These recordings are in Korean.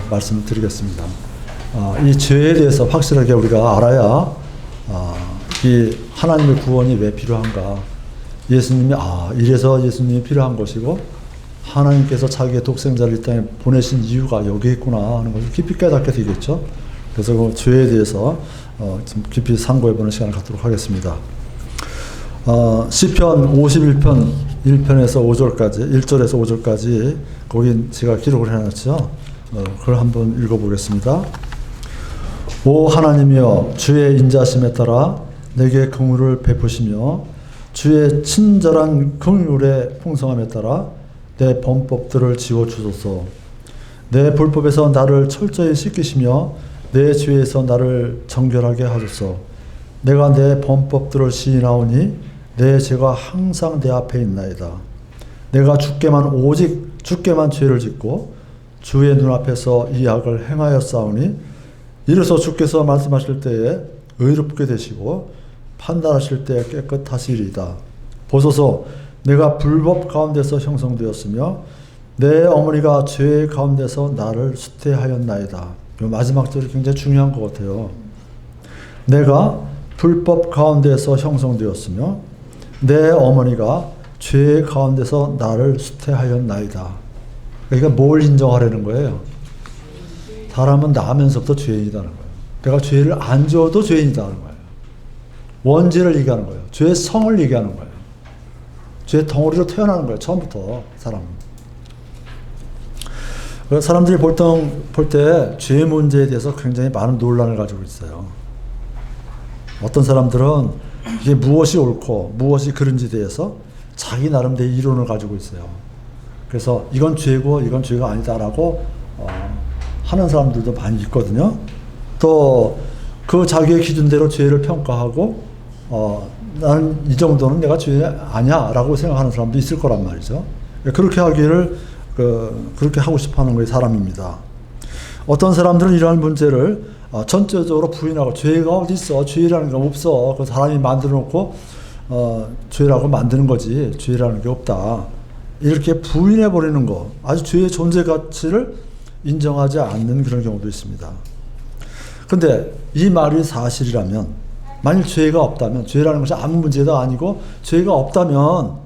말씀을 드리겠습니다. 이 죄에 대해서 확실하게 우리가 알아야 이 하나님의 구원이 왜 필요한가, 예수님이 이래서 예수님이 필요한 것이고 하나님께서 자기의 독생자를 이 땅에 보내신 이유가 여기에 있구나 하는 것을 깊이 깨닫게 되겠죠. 그래서 그 죄에 대해서 좀 깊이 상고해보는 시간을 갖도록 하겠습니다. 시편 51편 1편에서 5절까지 1절에서 5절까지 거기 제가 기록을 해놨죠. 그걸 한번 읽어보겠습니다. 오 하나님이여, 주의 인자심에 따라 내게 긍휼을 베푸시며 주의 친절한 긍휼의 풍성함에 따라 내 범법들을 지워주소서. 내 불법에서 나를 철저히 씻기시며 내 죄에서 나를 정결하게 하소서. 내가 내 범법들을 시인하오니 내 죄가 항상 내 앞에 있나이다. 내가 오직 주께만 죄를 짓고 주의 눈앞에서 이 악을 행하였사오니 이로써 주께서 말씀하실 때에 의롭게 되시고 판단하실 때에 깨끗하시리이다. 보소서, 내가 불법 가운데서 형성되었으며 내 어머니가 죄 가운데서 나를 수태하였나이다. 마지막 절이 굉장히 중요한 것 같아요. 내가 불법 가운데서 형성되었으며 내 어머니가 죄 가운데서 나를 수태하였나이다. 그러니까 뭘 인정하려는 거예요? 사람은 나면서부터 죄인이라는 거예요. 내가 죄를 안 지어도 죄인이라는 거예요. 원죄를 얘기하는 거예요. 죄의 성을 얘기하는 거예요. 죄의 덩어리로 태어나는 거예요. 처음부터 사람은. 사람들이 볼 때 죄의 문제에 대해서 굉장히 많은 논란을 가지고 있어요. 어떤 사람들은 이게 무엇이 옳고 무엇이 그른지에 대해서 자기 나름대로 이론을 가지고 있어요. 그래서 이건 죄고 이건 죄가 아니다라고 하는 사람들도 많이 있거든요. 또 그 자기의 기준대로 죄를 평가하고 나는 이 정도는 내가 죄 아니야 라고 생각하는 사람도 있을 거란 말이죠. 그렇게 하기를 그렇게 하고 싶어하는 거의 사람입니다. 어떤 사람들은 이러한 문제를 전적으로 부인하고 죄가 어디 있어, 죄라는 게 없어, 그 사람이 만들어 놓고 죄라고 만드는 거지 죄라는 게 없다, 이렇게 부인해 버리는 거, 아주 죄의 존재 가치를 인정하지 않는 그런 경우도 있습니다. 근데 이 말이 사실이라면, 만일 죄가 없다면, 죄라는 것이 아무 문제도 아니고 죄가 없다면,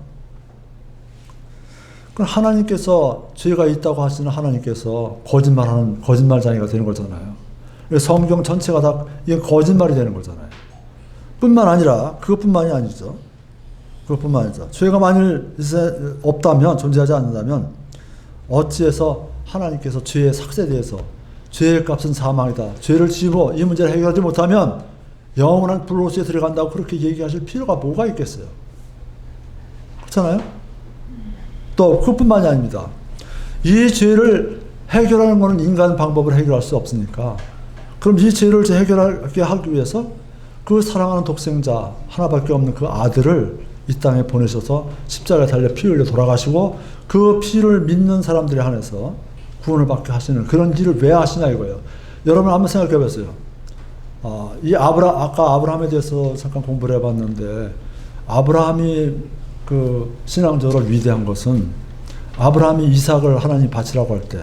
그럼 하나님께서 죄가 있다고 하시는 하나님께서 거짓말장애가 되는 거잖아요. 성경 전체가 다 이게 거짓말이 되는 거잖아요. 뿐만 아니라 그것뿐만이 아니죠. 그것뿐만 아니죠. 죄가 만일 없다면, 존재하지 않는다면 어찌해서 하나님께서 죄의 삭제대해서 죄의 값은 사망이다, 죄를 지고 이 문제를 해결하지 못하면 영원한 불로소에 들어간다고 그렇게 얘기하실 필요가 뭐가 있겠어요? 그렇잖아요? 또 그것뿐만이 아닙니다. 이 죄를 해결하는 것은 인간 방법으로 해결할 수 없으니까, 그럼 이 죄를 해결하게 하기 위해서 그 사랑하는 독생자 하나밖에 없는 그 아들을 이 땅에 보내셔서 십자가에 달려 피 흘려 돌아가시고 그 피를 믿는 사람들에 한해서 구원을 받게 하시는 그런 일을 왜 하시냐 이거예요. 여러분 한번 생각해 보세요. 아까 아브라함에 대해서 잠깐 공부를 해봤는데, 아브라함이 그 신앙적으로 위대한 것은, 아브라함이 이삭을 하나님 바치라고 할 때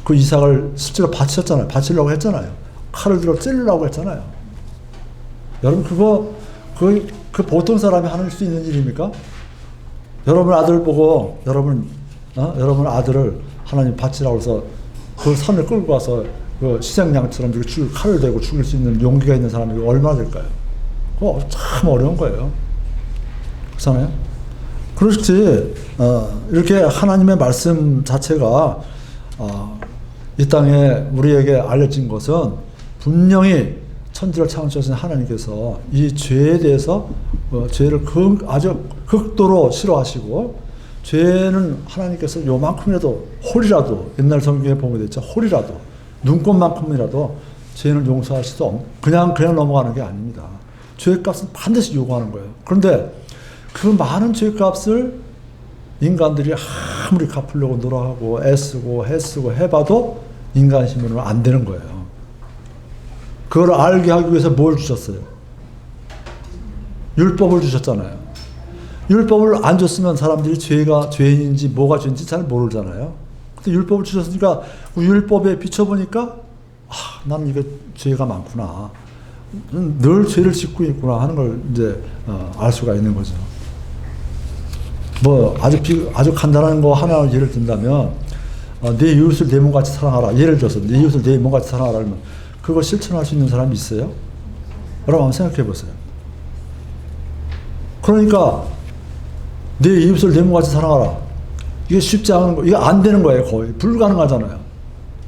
그 이삭을 실제로 바치려고 했잖아요. 칼을 들어 찔리려고 했잖아요. 여러분 그 보통 사람이 할 수 있는 일입니까? 여러분 아들 보고 여러분 아들을 하나님 바치라고 해서 그 산을 끌고 가서 그 희생양처럼 칼을 대고 죽일 수 있는 용기가 있는 사람이 얼마나 될까요? 그거 참 어려운 거예요. 그렇잖아요? 그렇지, 이렇게 하나님의 말씀 자체가 이 땅에 우리에게 알려진 것은 분명히 천지를 창조하신 하나님께서 이 죄에 대해서 죄를 아주 극도로 싫어하시고, 죄는 하나님께서 요만큼이라도, 홀이라도, 옛날 성경에 보면 됐죠, 홀이라도, 눈꽃만큼이라도 죄는 용서할 수도 그냥 넘어가는 게 아닙니다. 죄값은 반드시 요구하는 거예요. 그런데 그 많은 죄값을 인간들이 아무리 갚으려고 노력하고 애쓰고 해봐도 인간 힘으로는 안 되는 거예요. 그걸 알게 하기 위해서 뭘 주셨어요? 율법을 주셨잖아요. 율법을 안 줬으면 사람들이 죄가 죄인인지 뭐가 죄인지 잘 모르잖아요. 근데 율법을 주셨으니까 그 율법에 비춰보니까 난 이게 죄가 많구나. 늘 죄를 짓고 있구나 하는 걸 이제 알 수가 있는 거죠. 뭐 아주 간단한 거 하나 예를 든다면 내 이웃을 내 몸같이 사랑하라. 예를 들어서 내 이웃을 내 몸같이 사랑하라 하면 그거 실천할 수 있는 사람이 있어요? 여러분 한번 생각해 보세요. 그러니까 내 이웃을 내 몸같이 사랑하라. 이게 쉽지 않은 거, 이게 안 되는 거예요. 거의 불가능하잖아요.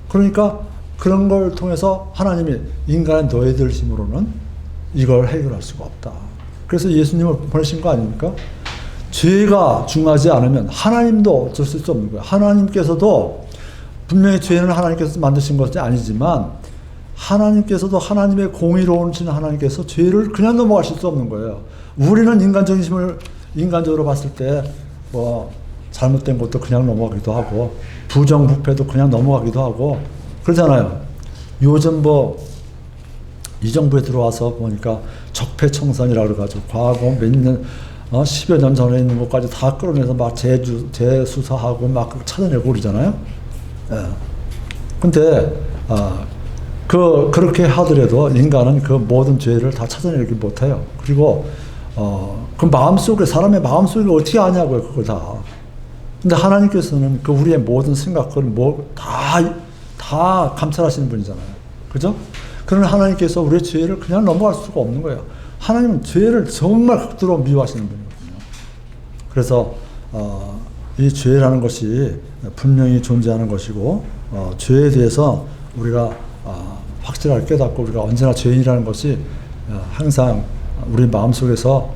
그러니까 그런 걸 통해서 하나님이 인간의 너희들 힘으로는 이걸 해결할 수가 없다. 그래서 예수님을 보내신 거 아닙니까? 죄가 중하지 않으면 하나님도 어쩔 수 없는 거예요. 하나님께서도 분명히 죄는 하나님께서 만드신 것이 아니지만 하나님께서도 하나님의 공의로우신 하나님께서 죄를 그냥 넘어가실 수 없는 거예요. 우리는 인간적인 힘을 인간적으로 봤을 때 뭐 잘못된 것도 그냥 넘어가기도 하고 부정부패도 그냥 넘어가기도 하고 그러잖아요. 요즘 뭐 이 정부에 들어와서 보니까 적폐청산이라고 그래가지고 과거 몇 년 10여 년 전에 있는 것까지 다 끌어내서 막 재수사하고 막 찾아내고 그러잖아요. 예. 근데 그렇게 하더라도 인간은 그 모든 죄를 다 찾아내기 못해요. 그리고 그 마음속에 사람의 마음속에 어떻게 아냐고요, 그걸 다. 근데 하나님께서는 그 우리의 모든 생각을 다 감찰하시는 분이잖아요. 그죠? 그러나 하나님께서 우리의 죄를 그냥 넘어갈 수가 없는 거예요. 하나님은 죄를 정말 극도로 미워하시는 분이거든요. 그래서 이 죄라는 것이 분명히 존재하는 것이고 죄에 대해서 우리가 확실하게 깨닫고 우리가 언제나 죄인이라는 것이 항상 우리 마음속에서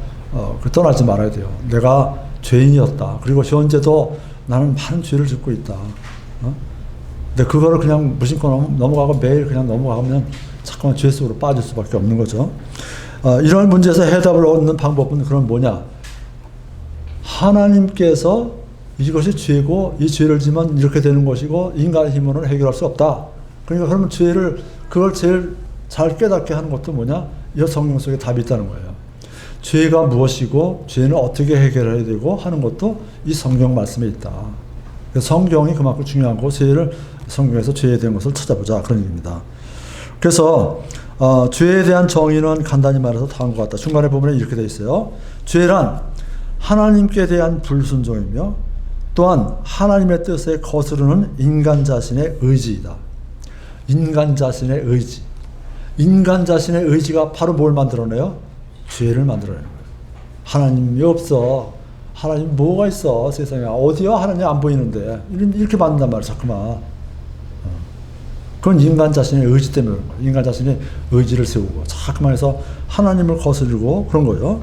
떠나지 말아야 돼요. 내가 죄인이었다. 그리고 현재도 나는 많은 죄를 짓고 있다. 근데 그거를 그냥 무심코 넘어가고 매일 그냥 넘어가면 자꾸만 죄 속으로 빠질 수밖에 없는 거죠. 이런 문제에서 해답을 얻는 방법은 그럼 뭐냐? 하나님께서 이것이 죄고 이 죄를 지면 이렇게 되는 것이고 인간의 힘으로는 해결할 수 없다. 그러니까 그러면 그걸 제일 잘 깨닫게 하는 것도 뭐냐? 이 성경 속에 답이 있다는 거예요. 죄가 무엇이고 죄는 어떻게 해결해야 되고 하는 것도 이 성경 말씀에 있다. 성경이 그만큼 중요한 거, 성경에서 죄에 대한 것을 찾아보자 그런 얘기입니다. 그래서 죄에 대한 정의는 간단히 말해서 다음과 같다. 중간에 보면 이렇게 되어 있어요. 죄란 하나님께 대한 불순종이며 또한 하나님의 뜻에 거스르는 인간 자신의 의지이다. 인간 자신의 의지. 인간 자신의 의지가 바로 뭘 만들어내요? 죄를 만들어내는 거예요. 하나님이 없어. 하나님 뭐가 있어 세상에. 어디야 하나님 안 보이는데. 이렇게 만든단 말이야 자꾸만. 그건 인간 자신의 의지 때문에 그런 거예요. 인간 자신의 의지를 세우고 자꾸만 해서 하나님을 거스르고 그런 거예요.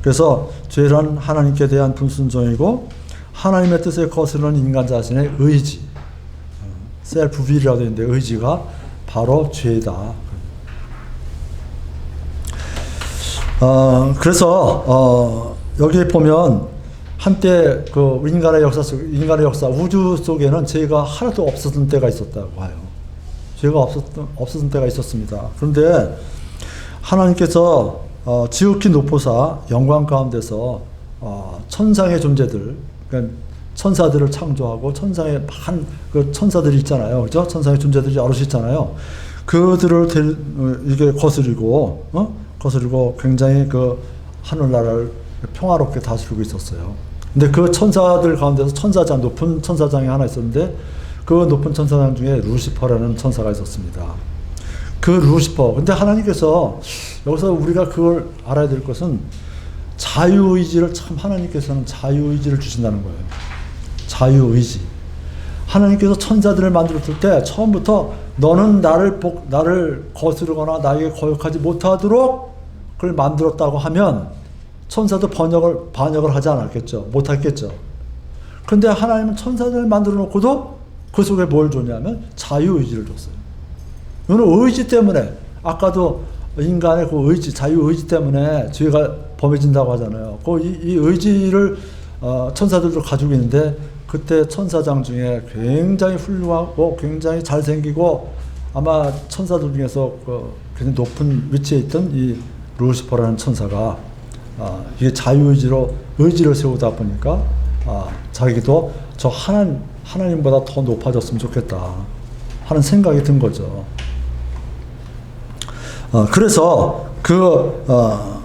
그래서 죄란 하나님께 대한 불순종이고 하나님의 뜻에 거스르는 인간 자신의 의지. 셀프윌이라고 되어 있는데 의지가 바로 죄다. 그래서 여기에 보면 한때 그 인간의 역사, 우주 속에는 죄가 하나도 없었던 때가 있었다고 해요. 죄가 없었던 때가 있었습니다. 그런데 하나님께서 지극히 높으사 영광 가운데서 천상의 존재들, 그러니까 천사들을 창조하고 천상에 많은 그 천사들이 있잖아요. 그죠? 천상의 존재들이 여럿이 있잖아요. 그들을 이게 거스르고 굉장히 그 하늘나라를 평화롭게 다스리고 있었어요. 근데 그 천사들 가운데서 높은 천사장이 하나 있었는데 그 높은 천사장 중에 루시퍼라는 천사가 있었습니다. 그 루시퍼. 근데 하나님께서 여기서 우리가 그걸 알아야 될 것은 하나님께서는 자유의지를 주신다는 거예요. 자유의지. 하나님께서 천사들을 만들었을 때 처음부터 너는 나를 거스르거나 나에게 거역하지 못하도록 그걸 만들었다고 하면 천사도 반역을 하지 않았겠죠. 못했겠죠. 그런데 하나님은 천사들을 만들어 놓고도 그 속에 뭘 줬냐면 자유의지를 줬어요. 이거는 의지 때문에, 아까도 인간의 그 의지, 자유의지 때문에 죄가 범해진다고 하잖아요. 이 의지를 천사들도 가지고 있는데 그때 천사장 중에 굉장히 훌륭하고 굉장히 잘생기고 아마 천사들 중에서 굉장히 높은 위치에 있던 이 루시퍼라는 천사가 이게 자유의지로 의지를 세우다 보니까 자기도 저 하나님보다 더 높아졌으면 좋겠다 하는 생각이 든 거죠. 그래서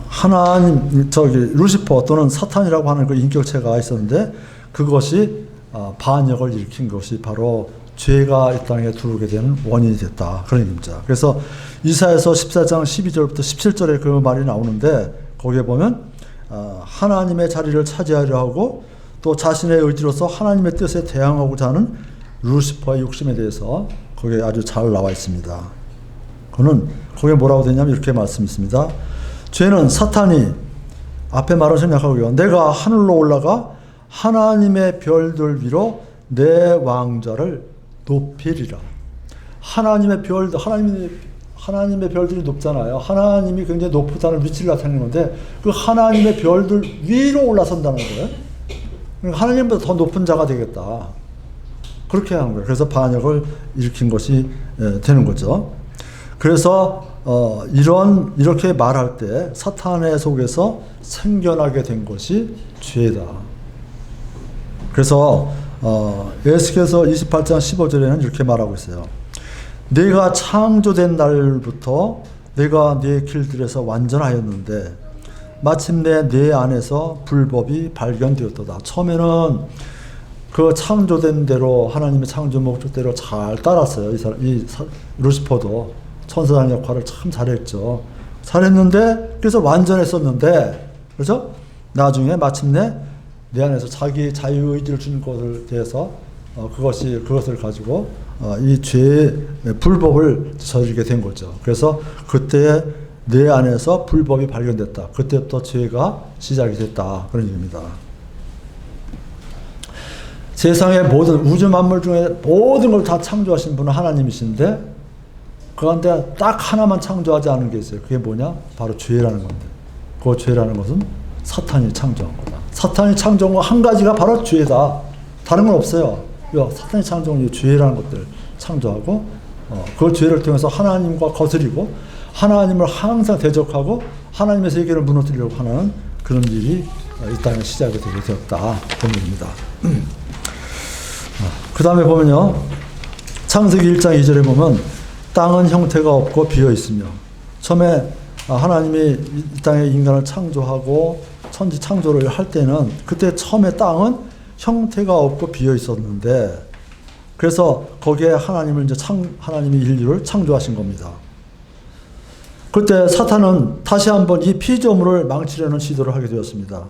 하나님 루시퍼 또는 사탄이라고 하는 그 인격체가 있었는데 그것이 반역을 일으킨 것이 바로 죄가 이 땅에 들어오게 되는 원인이 됐다 그런 얘기입니다. 그래서 이사야서 14장 12절부터 17절에 그 말이 나오는데 거기에 보면 하나님의 자리를 차지하려 하고 또 자신의 의지로서 하나님의 뜻에 대항하고자 하는 루시퍼의 욕심에 대해서 거기에 아주 잘 나와 있습니다. 그는 거기에 뭐라고 되냐면 이렇게 말씀이 있습니다. 죄는 사탄이 앞에 말을 생각하고요. 내가 하늘로 올라가 하나님의 별들 위로 내 왕좌를 높이리라. 하나님의 별들이 높잖아요. 하나님이 굉장히 높다는 위치를 나타내는 건데 그 하나님의 별들 위로 올라선다는 거예요. 그러니까 하나님보다 더 높은 자가 되겠다. 그렇게 하는 거예요. 그래서 반역을 일으킨 것이 되는 거죠. 그래서 이렇게 말할 때 사탄의 속에서 생겨나게 된 것이 죄다. 그래서 에스겔서 28장 15절에는 이렇게 말하고 있어요. 내가 창조된 날부터 내가 네 길들에서 완전하였는데 마침내 내 안에서 불법이 발견되었도다. 처음에는 그 창조된 대로 하나님의 창조 목적대로 잘 따랐어요. 루시퍼도 천사장 역할을 참 잘했죠. 잘했는데 그래서 완전했었는데 그렇죠? 나중에 마침내 내 안에서 자기 자유의지를 주는 것에 대해서 그것을 가지고 이 죄의 불법을 저지르게 된 거죠. 그래서 그때 내 안에서 불법이 발견됐다. 그때부터 죄가 시작이 됐다. 그런 얘기입니다. 세상의 모든 우주 만물 중에 모든 걸 다 창조하신 분은 하나님이신데 그 가운데 딱 하나만 창조하지 않은 게 있어요. 그게 뭐냐? 바로 죄라는 건데 그 죄라는 것은 사탄이 창조한 거다. 사탄이 창조한 거 한 가지가 바로 죄다. 다른 건 없어요. 사탄이 창조한 이 죄라는 것들 창조하고 그 죄를 통해서 하나님과 거스리고 하나님을 항상 대적하고 하나님의 세계를 무너뜨리려고 하는 그런 일이 이 땅에 시작이 되게 되었다. 그런 얘기입니다. 그 다음에 보면요. 창세기 1장 2절에 보면 땅은 형태가 없고 비어 있으며 처음에 하나님이 이 땅에 인간을 창조하고 천지 창조를 할 때는 그때 처음에 땅은 형태가 없고 비어 있었는데 그래서 거기에 하나님이 인류를 창조하신 겁니다. 그때 사탄은 다시 한번 이 피조물을 망치려는 시도를 하게 되었습니다.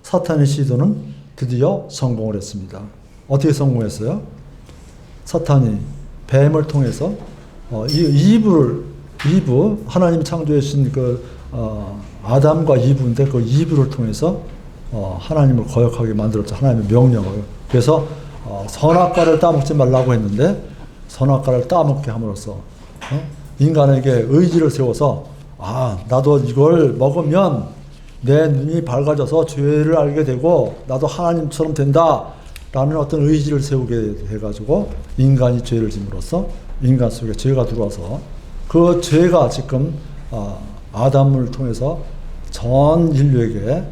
사탄의 시도는 드디어 성공을 했습니다. 어떻게 성공했어요? 사탄이 뱀을 통해서 이브 하나님 창조해 주신 아담과 이브인데 그 이브를 통해서 하나님을 거역하게 만들었죠. 하나님의 명령을. 그래서 선악과를 따먹지 말라고 했는데 선악과를 따먹게 함으로써 인간에게 의지를 세워서 나도 이걸 먹으면 내 눈이 밝아져서 죄를 알게 되고 나도 하나님처럼 된다 라는 어떤 의지를 세우게 해가지고 인간이 죄를 짐으로써 인간 속에 죄가 들어와서 그 죄가 지금 아담을 통해서 전 인류에게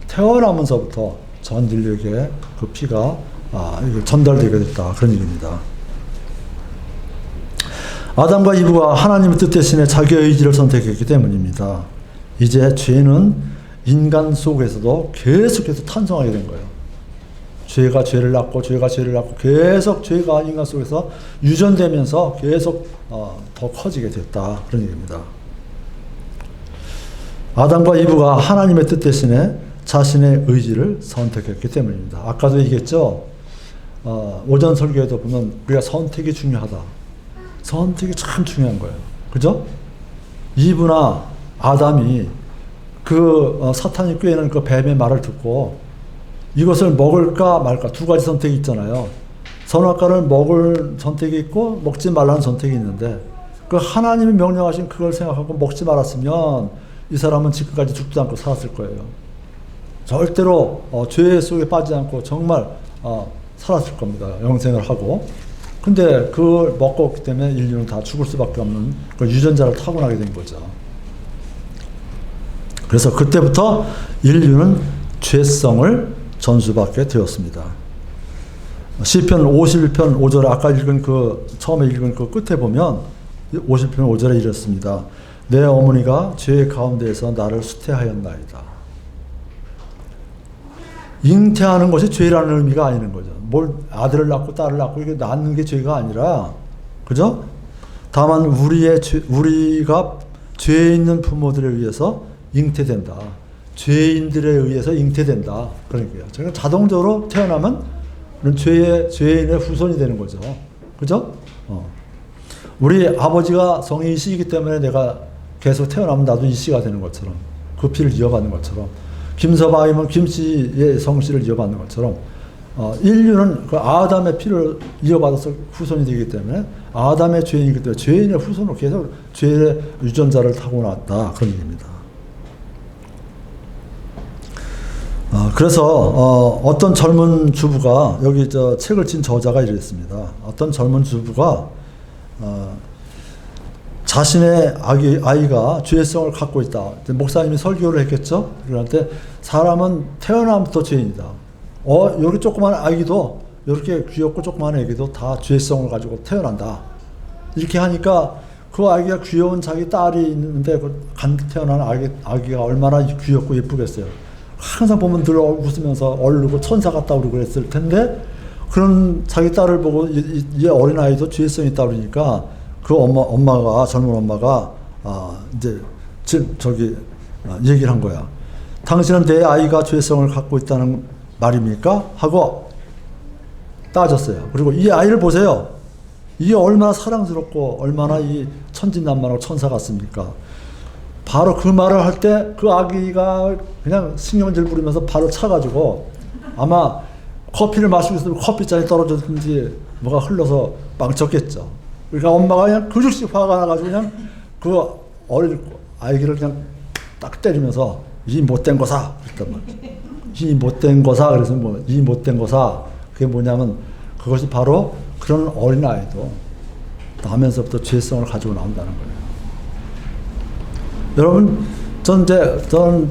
태어나면서부터 전 인류에게 그 피가 전달되게 됐다. 그런 얘기입니다. 아담과 이브가 하나님의 뜻 대신에 자기의 의지를 선택했기 때문입니다. 이제 죄는 인간 속에서도 계속해서 탄생하게 된 거예요. 죄가 죄를 낳고 죄가 죄를 낳고 계속 죄가 인간 속에서 유전되면서 계속 더 커지게 됐다. 그런 얘기입니다. 아담과 이브가 하나님의 뜻 대신에 자신의 의지를 선택했기 때문입니다. 아까도 얘기했죠. 오전 설교에도 보면 우리가 선택이 중요하다. 선택이 참 중요한 거예요. 그죠? 이브나 아담이 사탄이 꾀는 그 뱀의 말을 듣고 이것을 먹을까 말까 두 가지 선택이 있잖아요. 선악과를 먹을 선택이 있고 먹지 말라는 선택이 있는데 그 하나님이 명령하신 그걸 생각하고 먹지 말았으면 이 사람은 지금까지 죽지 않고 살았을 거예요. 절대로 죄 속에 빠지지 않고 정말 살았을 겁니다. 영생을 하고. 근데 그걸 먹고 있기 때문에 인류는 다 죽을 수밖에 없는 그 유전자를 타고나게 된 거죠. 그래서 그때부터 인류는 죄성을 전수받게 되었습니다. 시편 51편 5절에 아까 읽은 처음에 읽은 끝에 보면 50편 5절에 이랬습니다. 내 어머니가 죄 가운데에서 나를 수태하였나이다. 잉태하는 것이 죄라는 의미가 아니는 거죠. 아들을 낳고 딸을 낳고 이게 낳는 게 죄가 아니라, 그죠? 다만 우리가 죄 있는 부모들에 의해서 잉태된다. 죄인들에 의해서 잉태된다. 그런 거예요. 그러니까 자동적으로 태어나면 죄인의 후손이 되는 거죠. 그죠? 우리 아버지가 성이 이씨이기 때문에 내가 계속 태어나면 나도 이씨가 되는 것처럼, 그 피를 이어받는 것처럼, 김서방이면 김씨의 성씨를 이어받는 것처럼, 인류는 그 아담의 피를 이어받아서 후손이 되기 때문에 아담의 죄인이기 때문에 죄인의 후손으로 계속 죄의 유전자를 타고났다. 그런 얘기입니다. 그래서 어떤 젊은 주부가, 여기 책을 진 저자가 이랬습니다. 어떤 젊은 주부가 자신의 아이가 죄성을 갖고 있다. 목사님이 설교를 했겠죠. 그런데 사람은 태어나면부터 죄인이다. 여기 조그만 아기도, 이렇게 귀엽고 조그만 아기도 다 죄성을 가지고 태어난다. 이렇게 하니까 그 아기가 귀여운 자기 딸이 있는데 태어난 아기가 얼마나 귀엽고 예쁘겠어요. 항상 보면 늘 웃으면서 얼르고 천사 같다고 그러고 그랬을 텐데, 그런 자기 딸을 보고 이 어린아이도 죄성이 있다 그러니까 그 엄마가, 젊은 엄마가, 얘기를 한 거야. 당신은 내 아이가 죄성을 갖고 있다는 말입니까? 하고 따졌어요. 그리고 이 아이를 보세요. 이게 얼마나 사랑스럽고 얼마나 이 천진난만하고 천사 같습니까? 바로 그 말을 할 때 그 아기가 그냥 신경질 부리면서 바로 차가지고 아마 커피를 마시고 있으면 커피잔이 떨어졌든지 뭐가 흘러서 망쳤겠죠. 그러니까 엄마가 그냥 그즉시 화가 나가지고 그냥 그 어린 아기를 그냥 딱 때리면서 이 못된 거사 그랬단 말이에요. 이 못된 거사. 그래서 이 못된 거사, 그게 뭐냐면 그것이 바로 그런 어린 아이도 나면서부터 죄성을 가지고 나온다는 거예요. 여러분, 저는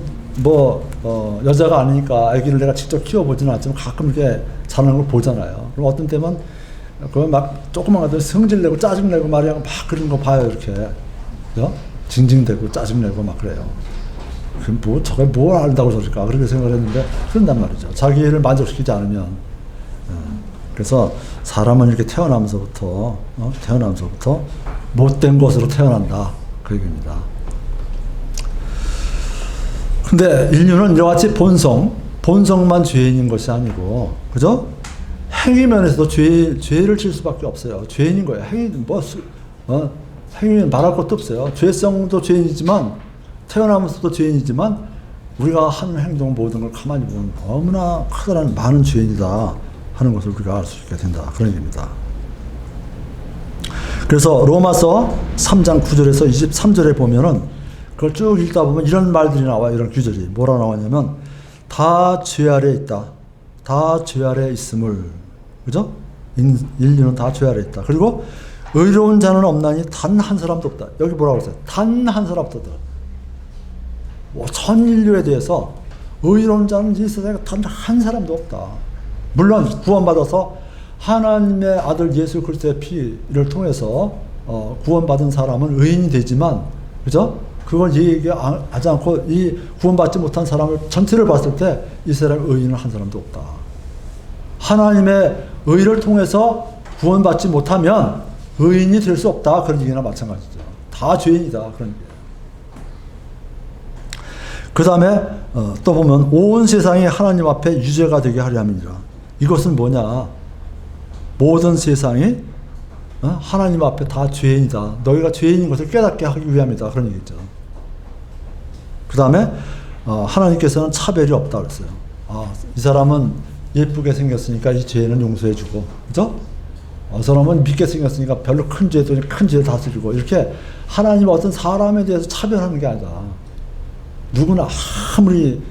여자가 아니니까 아기를 내가 직접 키워보지는 않지만 가끔 이렇게 자라는 걸 보잖아요. 그럼 어떤 때면 그걸 막 조그만 것들 성질내고 짜증내고 말이야 막 그런 거 봐요. 이렇게 징징대고 짜증내고 막 그래요. 저게 뭘 안다고 저럴까 그렇게 생각을 했는데 그런단 말이죠. 자기를 만족시키지 않으면. 그래서 사람은 이렇게 태어나면서부터 못된 것으로 태어난다. 그 얘기입니다. 근데 인류는 이와 같이 본성만 죄인인 것이 아니고, 그죠? 행위 면에서도 죄를 질 수밖에 없어요. 죄인인 거예요. 행위는 말할 것도 없어요. 죄성도 죄인이지만, 태어나면서도 죄인이지만, 우리가 하는 행동 모든 걸 가만히 보면 너무나 커다란 많은 죄인이다 하는 것을 우리가 알 수 있게 된다. 그런 얘기입니다. 그래서 로마서 3장 9절에서 23절에 보면은 그걸 쭉 읽다 보면 이런 말들이 나와요. 이런 규절이. 뭐라 나오냐면, 다 죄 아래 있다. 다 죄 아래 있음을. 그죠? 인류는 다 죄 아래 있다. 그리고 의로운 자는 없나니 단 한 사람도 없다. 여기 뭐라고 그랬어요? 단 한 사람도 없다. 전 인류에 대해서 의로운 자는 이 세상에 단 한 사람도 없다. 물론 구원받아서 하나님의 아들 예수 그리스도의 피를 통해서 구원받은 사람은 의인이 되지만, 그죠? 그걸 얘기하지 않고 이 구원받지 못한 사람을 전체를 봤을 때 이 사람 의인은 한 사람도 없다. 하나님의 의를 통해서 구원받지 못하면 의인이 될 수 없다. 그런 얘기나 마찬가지죠. 다 죄인이다. 그런 얘기예요. 그 다음에 또 보면 온 세상이 하나님 앞에 유죄가 되게 하려 함이니라. 이것은 뭐냐? 모든 세상이 하나님 앞에 다 죄인이다. 너희가 죄인인 것을 깨닫게 하기 위함이다. 그런 얘기죠. 그 다음에 하나님께서는 차별이 없다 그랬어요. 이 사람은 예쁘게 생겼으니까 이 죄는 용서해주고, 그죠? 이 사람은 믿게 생겼으니까 별로 큰 죄도 큰 죄를 다스리고, 이렇게 하나님 어떤 사람에 대해서 차별하는 게 아니다. 누구나 아무리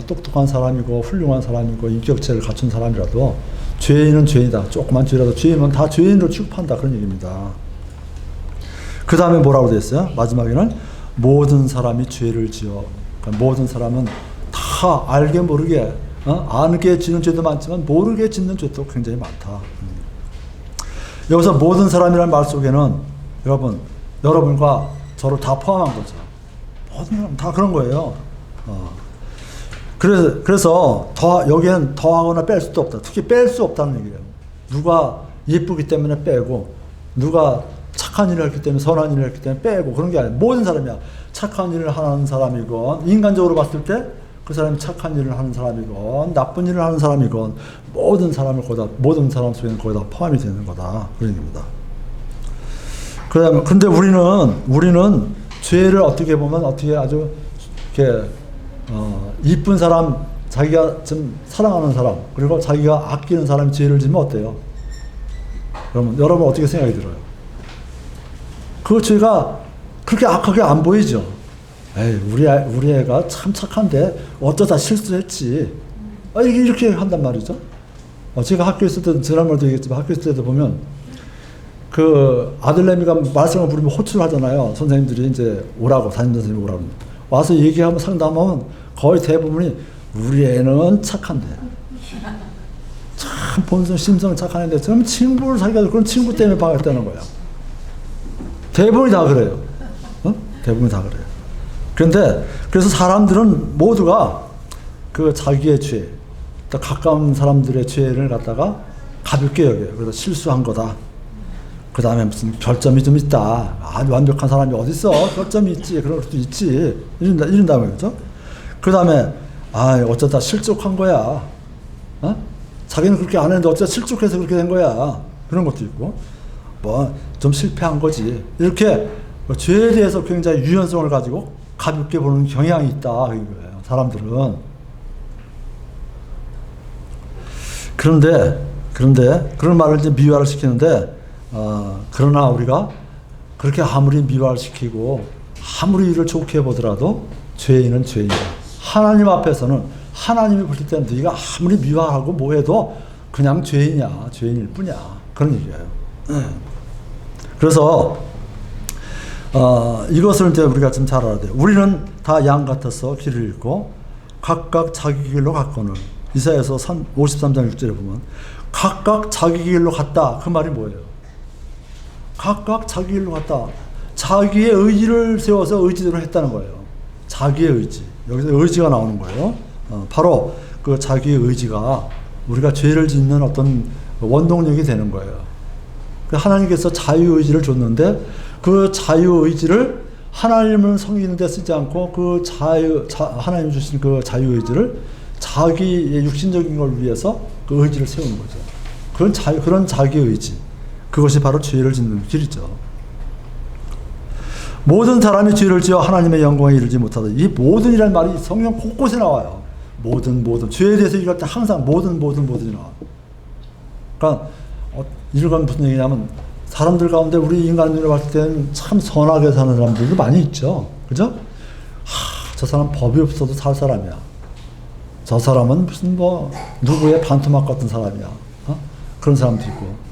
똑똑한 사람이고 훌륭한 사람이고 인격체를 갖춘 사람이라도 죄인은 죄인이다. 조그만 죄라도 죄인은 다 죄인으로 취급한다. 그런 얘기입니다. 그 다음에 뭐라고 되어 있어요? 마지막에는 모든 사람이 죄를 지어. 그러니까 모든 사람은 다 알게 모르게 아는 짓는 죄도 많지만 모르게 짓는 죄도 굉장히 많다. 여기서 모든 사람이라는 말 속에는 여러분과 저를 다 포함한 거죠. 모든 사람 다 그런 거예요. 그래서 여기에는 더하거나 뺄 수도 없다. 특히 뺄 수 없다는 얘기예요. 누가 예쁘기 때문에 빼고, 누가 착한 일을 했기 때문에, 선한 일을 했기 때문에 빼고, 그런 게 아니라 모든 사람이야. 착한 일을 하는 사람이건, 인간적으로 봤을 때 그 사람이 착한 일을 하는 사람이건, 나쁜 일을 하는 사람이건, 모든 사람 속에는 거의 다 포함이 되는 거다. 그런 얘기입니다. 근데 우리는 죄를 어떻게 보면 아주 이렇게 이쁜 사람, 자기가 좀 사랑하는 사람, 그리고 자기가 아끼는 사람이 죄를 지면 어때요? 여러분 어떻게 생각이 들어요? 그 죄가 그렇게 악하게 안 보이죠? 에이, 우리 애가 참 착한데 어쩌다 실수했지. 이렇게 한단 말이죠. 제가 학교에 있을 때, 지난번에도 얘기했지만 학교에 있을 때도 보면 그 아들내미가 말썽을 부르면 호출을 하잖아요. 선생님들이 이제 오라고, 담임 선생님이 오라고. 와서 얘기하면 상담하면 거의 대부분이 우리 애는 착한데. 참 본성 심성 착한 애인데 좀 친구를 사귀어도 그런 친구 때문에 방했다는 거야. 대부분이 다 그래요. 대부분이 다 그래요. 그래서 사람들은 모두가 그 자기의 죄, 또 가까운 사람들의 죄를 갖다가 가볍게 여겨요. 그래서 실수한 거다. 그 다음에 무슨 결점이 좀 있다. 아주 완벽한 사람이 어딨어? 결점이 있지. 그럴 수도 있지. 이런다 말이죠. 그 다음에 어쩌다 실족한 거야. 자기는 그렇게 안 했는데 어쩌다 실족해서 그렇게 된 거야. 그런 것도 있고, 좀 실패한 거지. 이렇게 죄에 대해서 굉장히 유연성을 가지고 가볍게 보는 경향이 있다. 이거예요. 사람들은. 그런데 그런 말을 이제 미화를 시키는데, 그러나 우리가 그렇게 아무리 미화를 시키고 아무리 일을 좋게 보더라도 죄인은 죄인이다. 하나님 앞에서는 하나님이 볼 때는 네가 아무리 미화하고 뭐해도 그냥 죄인이야. 죄인일 뿐이야. 그런 얘기예요. 그래서 이것을 이제 우리가 좀 잘 알아야 돼요. 우리는 다 양 같아서 길을 잃고 각각 자기 길로 갔거늘. 이사야서 53장 6절에 보면 각각 자기 길로 갔다. 그 말이 뭐예요? 각각 자기 길로 갔다. 자기의 의지를 세워서 의지대로 했다는 거예요. 자기의 의지. 여기서 의지가 나오는 거예요. 바로 그 자기의 의지가 우리가 죄를 짓는 어떤 원동력이 되는 거예요. 하나님께서 자유의지를 줬는데 그 자유의지를 하나님을 섬기는 데 쓰지 않고 하나님 주신 그 자유의지를 자기의 육신적인 걸 위해서 그 의지를 세우는 거죠. 그런 자기의지. 그것이 바로 죄를 짓는 길이죠. 모든 사람이 죄를 지어 하나님의 영광에 이르지 못하다. 이 모든이라는 말이 성경 곳곳에 나와요. 모든. 죄에 대해서 얘기할 때 항상 모든이 나와요. 그러니까 이건 무슨 얘기냐면 사람들 가운데 우리 인간 눈에 봤을 때는 참 선하게 사는 사람들도 많이 있죠. 그죠? 저 사람 법이 없어도 살 사람이야. 저 사람은 무슨 누구의 반토막 같은 사람이야. 그런 사람도 있고.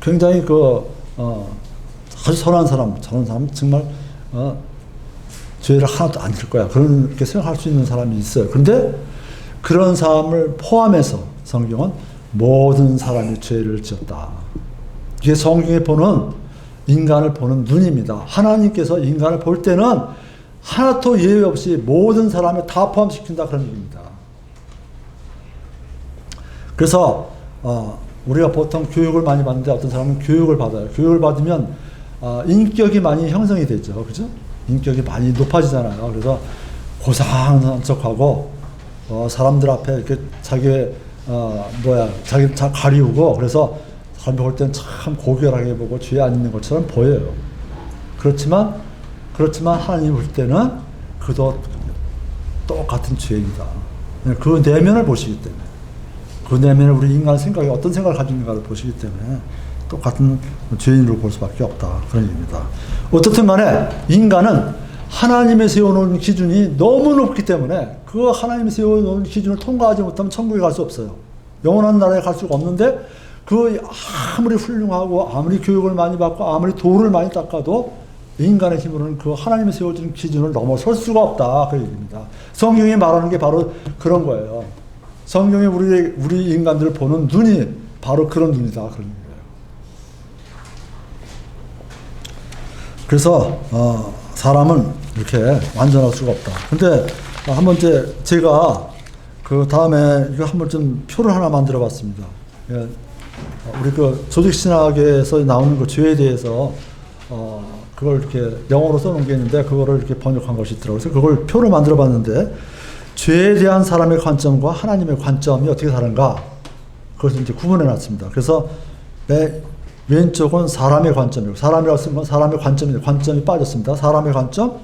굉장히 아주 선한 사람, 저런 사람 정말 죄를 하나도 안 질 거야. 그렇게 생각할 수 있는 사람이 있어요. 그런데 그런 사람을 포함해서 성경은 모든 사람이 죄를 지었다. 이게 성경에 보는 인간을 보는 눈입니다. 하나님께서 인간을 볼 때는 하나도 예외 없이 모든 사람을 다 포함시킨다. 그런 얘기입니다. 그래서 우리가 보통 교육을 많이 받는데 어떤 사람은 교육을 받아요. 교육을 받으면 인격이 많이 형성이 되죠. 그죠? 인격이 많이 높아지잖아요. 그래서 고상한 척하고 사람들 앞에 이렇게 자기 가리우고, 그래서 사람 볼 때는 참 고결하게 보고 죄 안 있는 것처럼 보여요. 그렇지만 하나님 볼 때는 그도 똑같은 죄인이다. 그 내면을 보시기 때문에, 그 내면에 우리 인간 생각이 어떤 생각을 가지고 있는가를 보시기 때문에 똑같은 죄인으로 볼 수밖에 없다. 그런 얘기입니다. 어떻든 간에 인간은 하나님이 세워놓은 기준이 너무 높기 때문에 그 하나님이 세워놓은 기준을 통과하지 못하면 천국에 갈 수 없어요. 영원한 나라에 갈 수가 없는데, 그 아무리 훌륭하고 아무리 교육을 많이 받고 아무리 도를 많이 닦아도 인간의 힘으로는 그 하나님이 세워준 기준을 넘어설 수가 없다. 그 얘기입니다. 성경이 말하는 게 바로 그런 거예요. 성경에 우리 인간들을 보는 눈이 바로 그런 눈이다. 그런 거예요. 그래서 사람은 이렇게 완전할 수가 없다. 근데 한번 제가 그 다음에 이거 한번 좀 표를 하나 만들어 봤습니다. 우리 그 조직신학에서 나오는 그 죄에 대해서 그걸 이렇게 영어로 써놓은 게 있는데 그거를 이렇게 번역한 것이 있더라고요. 그래서 그걸 표로 만들어 봤는데 죄에 대한 사람의 관점과 하나님의 관점이 어떻게 다른가 그것을 이제 구분해 놨습니다. 그래서 왼쪽은 사람의 관점이고 사람이라고 쓴 건 사람의 관점인데 관점이 빠졌습니다. 사람의 관점.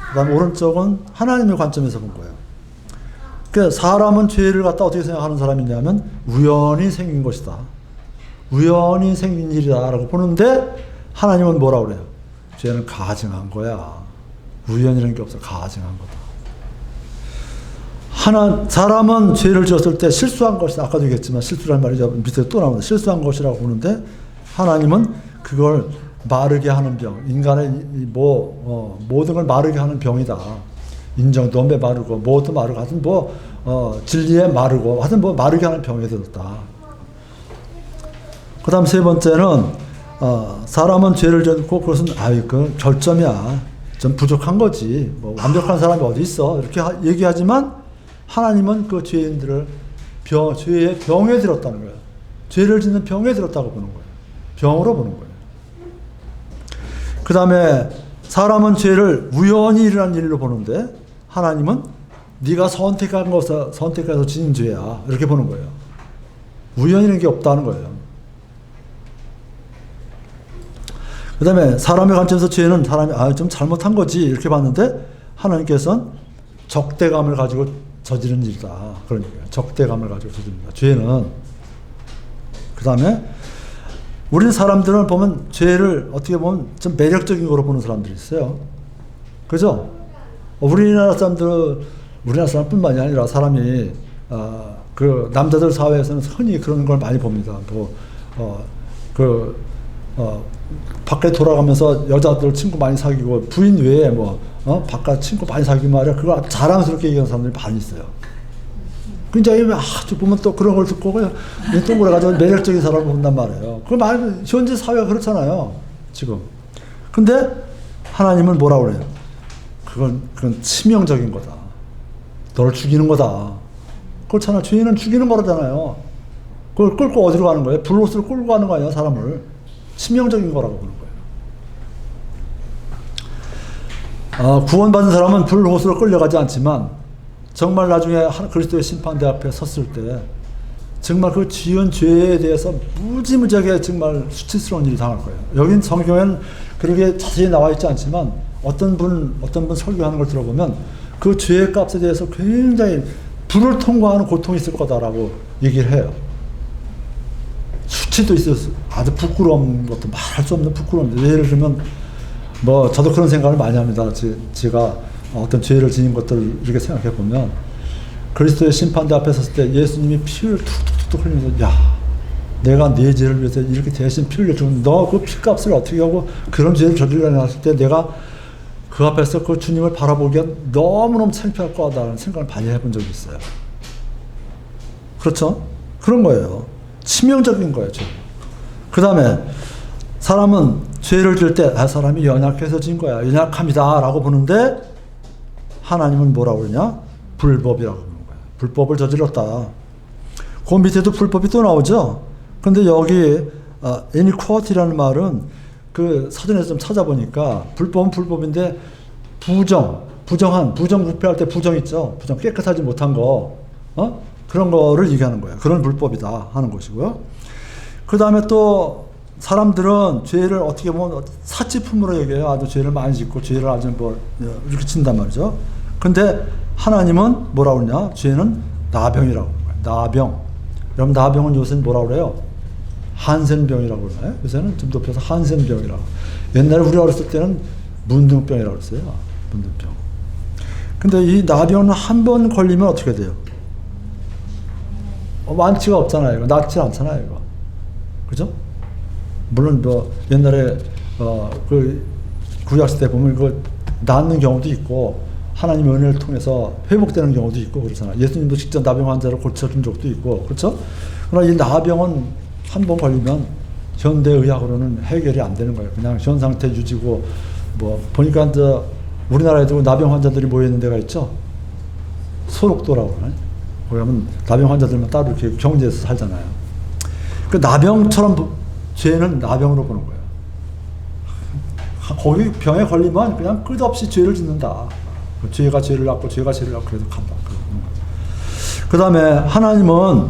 그다음에 오른쪽은 하나님의 관점에서 본 거예요. 그러니까 사람은 죄를 갖다 어떻게 생각하는 사람이냐면 우연히 생긴 것이다. 우연히 생긴 일이다라고 보는데 하나님은 뭐라고 그래요? 죄는 가증한 거야. 우연이라는 게 없어. 가증한 거다. 사람은 죄를 지었을 때 실수한 것이다. 아까도 얘기했지만 실수란 말이 밑에 또 나오는데 실수한 것이라고 보는데 하나님은 그걸 마르게 하는 병. 인간의 모든 걸 마르게 하는 병이다. 인정도 마르고 뭐도 마르고 하여튼 진리에 마르고 하여튼 마르게 하는 병이 되었다. 그 다음 세 번째는 사람은 죄를 짓고 그것은 그 결점이야. 좀 부족한 거지. 완벽한 사람이 어디 있어. 이렇게 얘기하지만 하나님은 그 죄인들을 죄의 병에 들었다는 거예요. 죄를 짓는 병에 들었다고 보는 거예요. 병으로 보는 거예요. 그 다음에 사람은 죄를 우연히 일어난 일로 보는데 하나님은 네가 선택해서 지은 죄야. 이렇게 보는 거예요. 우연이라는 게 없다는 거예요. 그 다음에 사람의 관점에서 죄는 사람이 좀 잘못한 거지 이렇게 봤는데 하나님께서는 적대감을 가지고 저지른 일이다. 그러니까 적대감을 가지고 저지른다. 죄는. 그 다음에 우리 사람들은 보면 죄를 어떻게 보면 좀 매력적인 거로 보는 사람들이 있어요. 그죠? 우리나라 사람뿐만이 아니라 사람이 그 남자들 사회에서는 흔히 그런 걸 많이 봅니다. 밖에 돌아가면서 여자들 친구 많이 사귀고 부인 외에 바깥 친구 많이 사귀고 말이야. 그걸 자랑스럽게 얘기하는 사람들이 많이 있어요. 굉장히 보면 또 그런 걸 듣고 또 그래가지고 매력적인 사람을 본단 말이에요. 그걸 말하면 현재 사회가 그렇잖아요. 지금. 근데 하나님은 뭐라고 그래요? 그건 치명적인 거다. 너를 죽이는 거다. 그렇잖아. 죄인은 죽이는 거라잖아요. 그걸 끌고 어디로 가는 거예요? 불로스를 끌고 가는 거 아니야, 사람을. 치명적인 거라고 보는 거예요. 구원받은 사람은 불호수로 끌려가지 않지만 정말 나중에 그리스도의 심판대 앞에 섰을 때 정말 그 지은 죄에 대해서 무지무지하게 정말 수치스러운 일이 당할 거예요. 여긴 성경에는 그렇게 자세히 나와 있지 않지만 어떤 분 설교하는 걸 들어보면 그 죄의 값에 대해서 굉장히 불을 통과하는 고통이 있을 거다라고 얘기를 해요. 수치도 있어서 아주 부끄러운 것도 말할 수 없는 부끄러움. 예를 들면 저도 그런 생각을 많이 합니다. 제가 어떤 죄를 지닌 것들을 이렇게 생각해 보면 그리스도의 심판대 앞에 섰을 때 예수님이 피를 툭툭툭 흘리면서 야 내가 네 죄를 위해서 이렇게 대신 피 흘려주면 너 그 피값을 어떻게 하고 그런 죄를 저지르려나 했을 때 내가 그 앞에서 그 주님을 바라보기엔 너무너무 창피할 거다라는 생각을 많이 해본 적이 있어요. 그렇죠? 그런 거예요. 치명적인 거예요. 그 다음에 사람은 죄를 지을 때 사람이 연약해서 진 거야. 연약합니다 라고 보는데 하나님은 뭐라고 그러냐? 불법이라고 보는 거야. 불법을 저질렀다. 그 밑에도 불법이 또 나오죠. 근데 여기 inequality라는 말은 그 사전에서 좀 찾아보니까 불법은 불법인데 부정부패할 때 부정 있죠. 부정 깨끗하지 못한 거 그런 거를 얘기하는 거예요. 그런 불법이다 하는 것이고요. 그 다음에 또 사람들은 죄를 어떻게 보면 사치품으로 여겨요. 아주 죄를 많이 짓고 죄를 아주 이렇게 친단 말이죠. 근데 하나님은 뭐라고 그러냐? 죄는 나병이라고 그래요. 나병. 여러분 나병은 요새는 뭐라고 그래요? 한센병이라고 그러나요? 요새는 좀 높여서 한센병이라고. 옛날에 우리 어렸을 때는 문둥병이라고 그랬어요. 문둥병. 근데 이 나병은 한 번 걸리면 어떻게 돼요? 완치가 없잖아요. 이거. 낫지 않잖아요. 이거. 그죠? 물론 옛날에 그 구약시대 보면 낫는 경우도 있고 하나님의 은혜를 통해서 회복되는 경우도 있고 그렇잖아요. 예수님도 직접 나병 환자를 고쳐준 적도 있고 그렇죠? 그러나 이 나병은 한 번 걸리면 현대의학으로는 해결이 안 되는 거예요. 그냥 현 상태 유지고 뭐 보니까 이제 우리나라에도 나병 환자들이 모여 있는 데가 있죠. 소록도라고 하나요? 거기 가면 나병 환자들만 따로 이렇게 경제에서 살잖아요. 그 나병처럼 죄는 나병으로 보는 거예요. 거기 병에 걸리면 그냥 끝없이 죄를 짓는다. 죄가 죄를 낳고 죄가 죄를 낳고 그래도 간다. 그 다음에 하나님은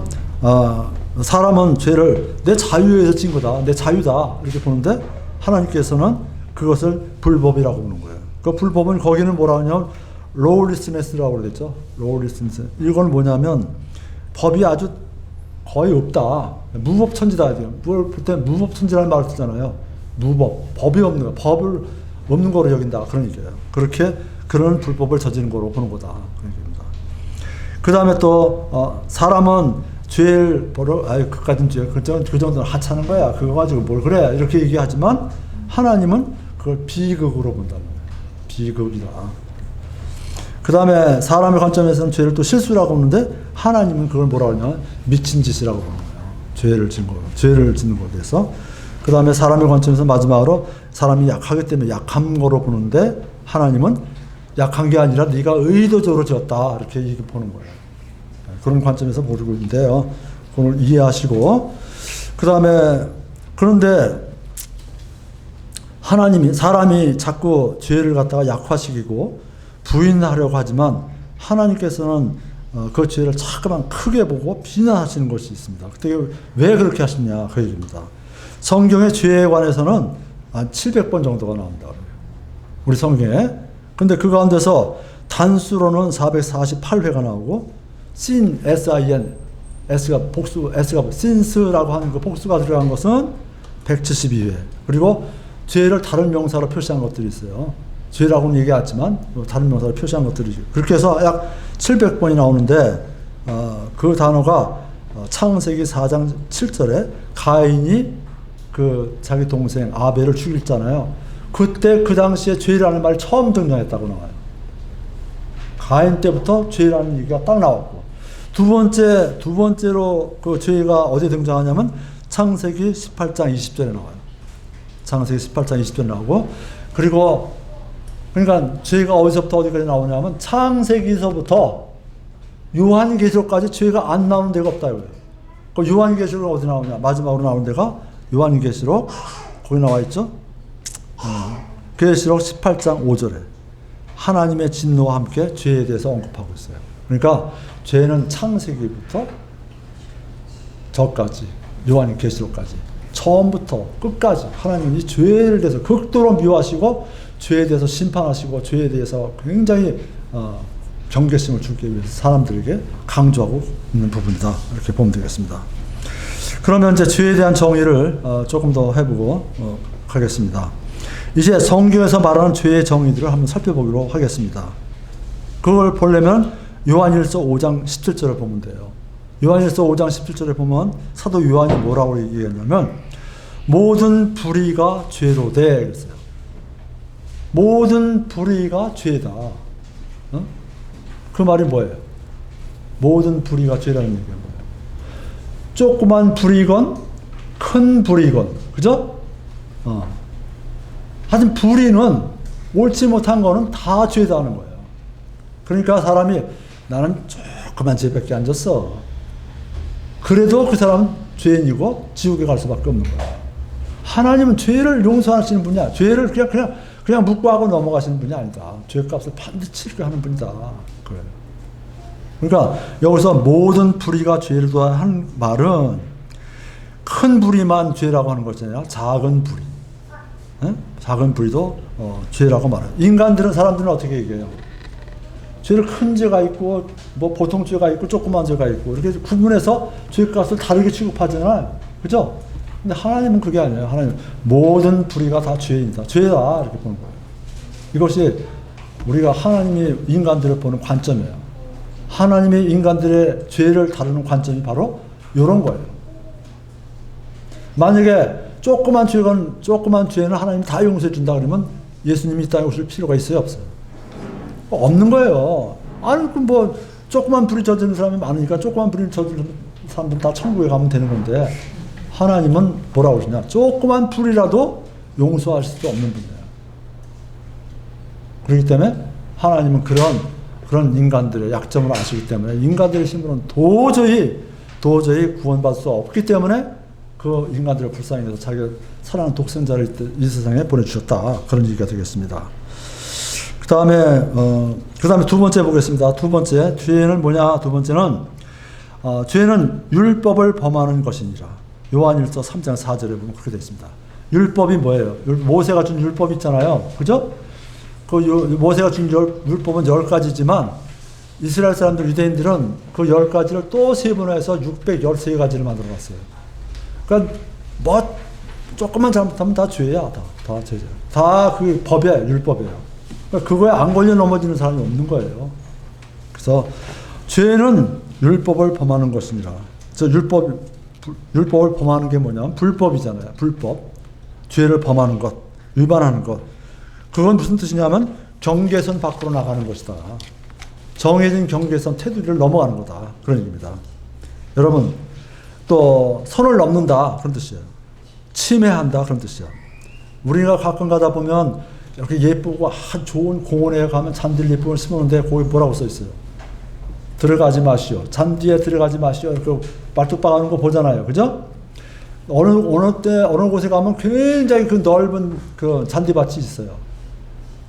사람은 죄를 내 자유에서 진 거다. 내 자유다. 이렇게 보는데 하나님께서는 그것을 불법이라고 보는 거예요. 그 불법은 거기는 뭐라 하냐면 lawlessness라고 그러죠. lawlessness. 이건 뭐냐면 법이 아주 거의 없다. 무법천지다. 뭘 볼 때 무법천지라는 말을 쓰잖아요. 무법. 법이 없는 거. 법을 없는 거로 여긴다. 그런 얘기예요. 그렇게 그런 불법을 저지른 거로 보는 거다. 그런 얘기입니다. 그 다음에 또 사람은 죄를 벌어 그까진 죄 그 정도는 하찮은 거야. 그거 가지고 뭘 그래 이렇게 얘기하지만 하나님은 그걸 비극으로 본다는 거예요. 비극이다. 그 다음에 사람의 관점에서는 죄를 또 실수라고 보는데 하나님은 그걸 뭐라고 하냐면 미친 짓이라고 보는 거예요. 죄를 짓는 거에 대해서. 그 다음에 사람의 관점에서 마지막으로 사람이 약하기 때문에 약한 거로 보는데 하나님은 약한 게 아니라 네가 의도적으로 지었다 이렇게 보는 거예요. 그런 관점에서 보고 있는데요. 그걸 이해하시고 그 다음에 그런데 하나님이 사람이 자꾸 죄를 갖다가 약화시키고 부인하려고 하지만 하나님께서는 그 죄를 자꾸만 크게 보고 비난하시는 것이 있습니다. 그때 왜 그렇게 하시냐 그 얘기입니다. 성경의 죄에 관해서는 한 700번 정도가 나온다. 우리 성경에. 근데 그 가운데서 단수로는 448회가 나오고 sin, sin, s가 복수, s가 sins라고 하는 그 복수가 들어간 것은 172회. 그리고 죄를 다른 명사로 표시한 것들이 있어요. 죄라고는 얘기하지만 다른 명사로 표시한 것들이 그렇게 해서 약 700번이 나오는데 그 단어가 창세기 4장 7절에 가인이 그 자기 동생 아벨을 죽였잖아요. 그때 그 당시에 죄라는 말이 처음 등장했다고 나와요. 가인 때부터 죄라는 얘기가 딱 나왔고 두 번째로 그 죄가 어디에 등장하냐면 창세기 18장 20절에 나와요. 창세기 18장 20절에 나오고 그리고 그러니까 죄가 어디서부터 어디까지 나오냐면 창세기서부터 요한계시록까지 죄가 안 나오는 데가 없다 이거예요. 그 요한계시록 어디 나오냐? 마지막으로 나오는 데가 요한계시록 거기 나와 있죠. 계시록 18장 5절에 하나님의 진노와 함께 죄에 대해서 언급하고 있어요. 그러니까 죄는 창세기부터 저까지 요한계시록까지 처음부터 끝까지 하나님이 죄에 대해서 극도로 미워하시고 죄에 대해서 심판하시고 죄에 대해서 굉장히 경계심을 주기 위해서 사람들에게 강조하고 있는 부분이다. 이렇게 보면 되겠습니다. 그러면 이제 죄에 대한 정의를 조금 더 해보고 하겠습니다. 이제 성경에서 말하는 죄의 정의들을 한번 살펴보기로 하겠습니다. 그걸 보려면 요한일서 5장 17절을 보면 돼요. 요한일서 5장 17절에 보면 사도 요한이 뭐라고 얘기했냐면 모든 불의가 죄로 돼 그랬어요. 모든 불의가 죄다. 그 말이 뭐예요? 모든 불의가 죄라는 얘기가 뭐예요? 조그만 불의건 큰 불의건 그죠? 하여튼 불의는 옳지 못한 거는 다 죄다는 거예요. 그러니까 사람이 나는 조그만 죄밖에 안 졌어. 그래도 그 사람은 죄인이고 지옥에 갈 수밖에 없는 거야. 하나님은 죄를 용서하시는 분이야. 죄를 그냥 묵과하고 넘어가시는 분이 아니다. 죄값을 반드시 치르게 하는 분이다. 그래요. 그러니까 여기서 모든 불의가 죄다 한 말은 큰 불의만 죄라고 하는 것이 아니라 작은 불의. 에? 작은 불의도 죄라고 말해요. 사람들은 어떻게 얘기해요? 죄를 큰 죄가 있고 뭐 보통 죄가 있고 조그만 죄가 있고 이렇게 구분해서 죄값을 다르게 취급하잖아요. 그죠? 근데 하나님은 그게 아니에요. 하나님 모든 불의가 다 죄인이다. 죄다 이렇게 보는 거예요. 이것이 우리가 하나님이 인간들을 보는 관점이에요. 하나님이 인간들의 죄를 다루는 관점이 바로 이런 거예요. 만약에 조그만 죄는 하나님이 다 용서해 준다 그러면 예수님이 이 땅에 오실 필요가 있어요, 없어요? 없는 거예요. 아니, 그 뭐, 조그만 불이 저지른 사람이 많으니까 조그만 불이 저지른 사람들 다 천국에 가면 되는 건데, 하나님은 뭐라고 그러시냐. 조그만 불이라도 용서할 수도 없는 분이에요. 그렇기 때문에 하나님은 그런 인간들의 약점을 아시기 때문에 인간들의 힘으로는 도저히 구원받을 수 없기 때문에 그 인간들을 불쌍히 여겨서 자기가 사랑하는 독생자를 이 세상에 보내주셨다. 그런 얘기가 되겠습니다. 그 다음에 두 번째 보겠습니다. 두 번째, 죄는 뭐냐? 두 번째는, 죄는 율법을 범하는 것이니라. 요한일서 3장 4절에 보면 그렇게 되어 있습니다. 율법이 뭐예요? 모세가 준 율법 있잖아요. 그죠? 그 모세가 준 율법은 10가지지만 이스라엘 사람들, 유대인들은 그 10가지를 또 세분화해서 613가지를 만들어 놨어요. 그러니까 뭐 조금만 잘못하면 다 죄야. 다 죄죠. 다 그 법이에요. 율법이에요. 그러니까 그거에 안 걸려 넘어지는 사람이 없는 거예요. 그래서 죄는 율법을 범하는 것이니라. 율법을 범하는 게 뭐냐면 불법이잖아요. 불법. 죄를 범하는 것, 위반하는 것. 그건 무슨 뜻이냐면 경계선 밖으로 나가는 것이다. 정해진 경계선 테두리를 넘어가는 거다. 그런 얘기입니다. 여러분, 또 선을 넘는다. 그런 뜻이에요. 침해한다. 그런 뜻이에요. 우리가 가끔 가다 보면 이렇게 예쁘고 좋은 공원에 가면 잔디를 예쁘게 심었는데 거기 뭐라고 써 있어요? 들어가지 마시오. 잔디에 들어가지 마시오. 이렇게 말뚝 박아놓은 거 보잖아요. 그죠? 어느 곳에 가면 굉장히 그 넓은 그 잔디밭이 있어요.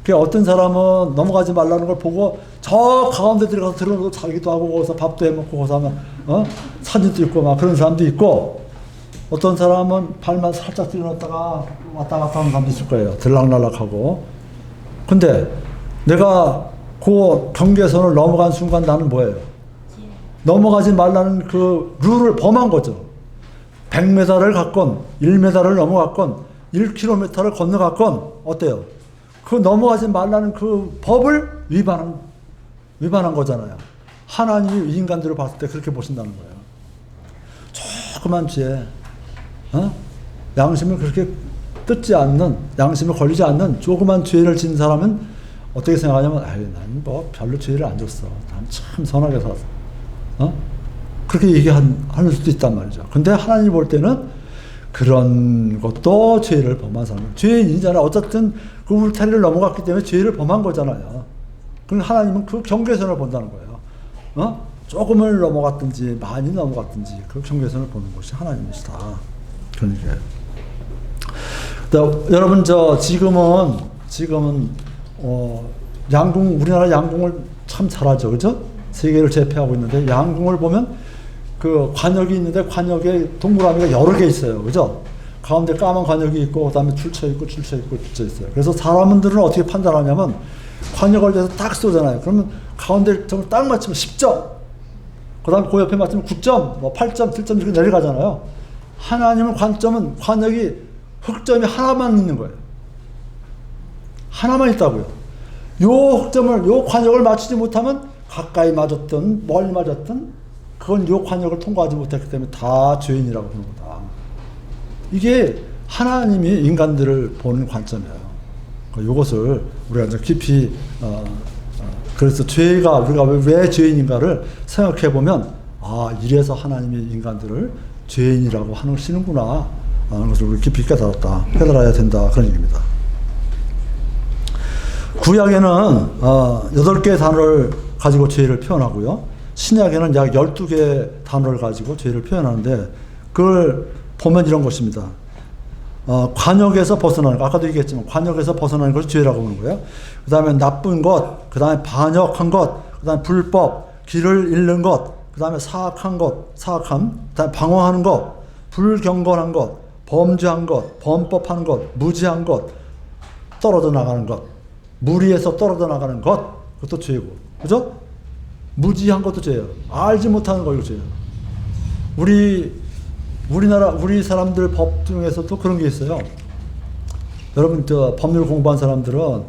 그 어떤 사람은 넘어가지 말라는 걸 보고 저 가운데 들어가서 들어놓고 자기도 하고 거기서 밥도 해먹고 거기서 하면 사진도 찍고 막 그런 사람도 있고, 어떤 사람은 발만 살짝 들여놨다가 왔다 갔다 하는 사람도 있을 거예요. 들락날락하고. 근데 내가 그 경계선을 넘어간 순간 나는 뭐예요? 넘어가지 말라는 그 룰을 범한 거죠. 100m를 갔건 1m를 넘어갔건 1km를 건너갔건 어때요? 그 넘어가지 말라는 그 법을 위반한 거잖아요. 하나님이 인간들을 봤을 때 그렇게 보신다는 거예요. 조그만 죄, 양심을 그렇게 뜯지 않는, 양심에 걸리지 않는 조그만 죄를 지은 사람은 어떻게 생각하냐면, 나는 뭐 별로 죄를 안 졌어. 난 참 선하게 살았어. 그렇게 얘기하는 수도 있단 말이죠. 근데 하나님 볼 때는 그런 것도 죄를 범한 사람, 죄인이잖아요. 어쨌든 그 울타리를 넘어갔기 때문에 죄를 범한 거잖아요. 그럼 하나님은 그 경계선을 본다는 거예요. 조금을 넘어갔든지 많이 넘어갔든지 그 경계선을 보는 것이 하나님이시다. 그런 얘기예요. 여러분, 지금은 우리나라 양궁을 참 잘하죠, 그죠? 세계를 제패하고 있는데 양궁을 보면 그 관역이 있는데 관역에 동그라미가 여러 개 있어요, 그죠? 가운데 까만 관역이 있고 그다음에 줄쳐 있고 있어요. 그래서 사람들은 어떻게 판단하냐면 관역을 대서 딱 쏘잖아요. 그러면 가운데 점을 딱 맞추면 10점, 그다음에 그 옆에 맞추면 9점, 뭐 8점, 7점 이렇게 내려가잖아요. 하나님은 관역이 흑점이 하나만 있는 거예요. 하나만 있다고요. 요 관역을 맞추지 못하면 가까이 맞았든 멀리 맞았든 그건 요 관역을 통과하지 못했기 때문에 다 죄인이라고 보는 거다. 이게 하나님이 인간들을 보는 관점이에요. 이것을 우리가 이제 깊이 그래서 우리가 왜 죄인인가를 생각해 보면, 이래서 하나님이 인간들을 죄인이라고 하시는구나 하는 것을 우리 깊이 깨달아야 된다, 그런 얘기입니다. 구약에는 8개의 단어를 가지고 죄를 표현하고요. 신약에는 약 12개의 단어를 가지고 죄를 표현하는데, 그걸 보면 이런 것입니다. 관역에서 벗어나는 것, 아까도 얘기했지만 관역에서 벗어나는 것이 죄라고 보는 거예요. 그 다음에 나쁜 것, 그 다음에 반역한 것, 그 다음에 불법, 길을 잃는 것, 그 다음에 사악함, 그 다음에 방황하는 것, 불경건한 것, 범죄한 것, 범법하는 것, 무지한 것, 떨어져 나가는 것, 무리에서 떨어져 나가는 것, 그것도 죄고, 그죠? 무지한 것도 죄예요. 알지 못하는 거, 이거 죄예요. 우리 사람들 법 중에서도 그런 게 있어요. 여러분, 법률 공부한 사람들은,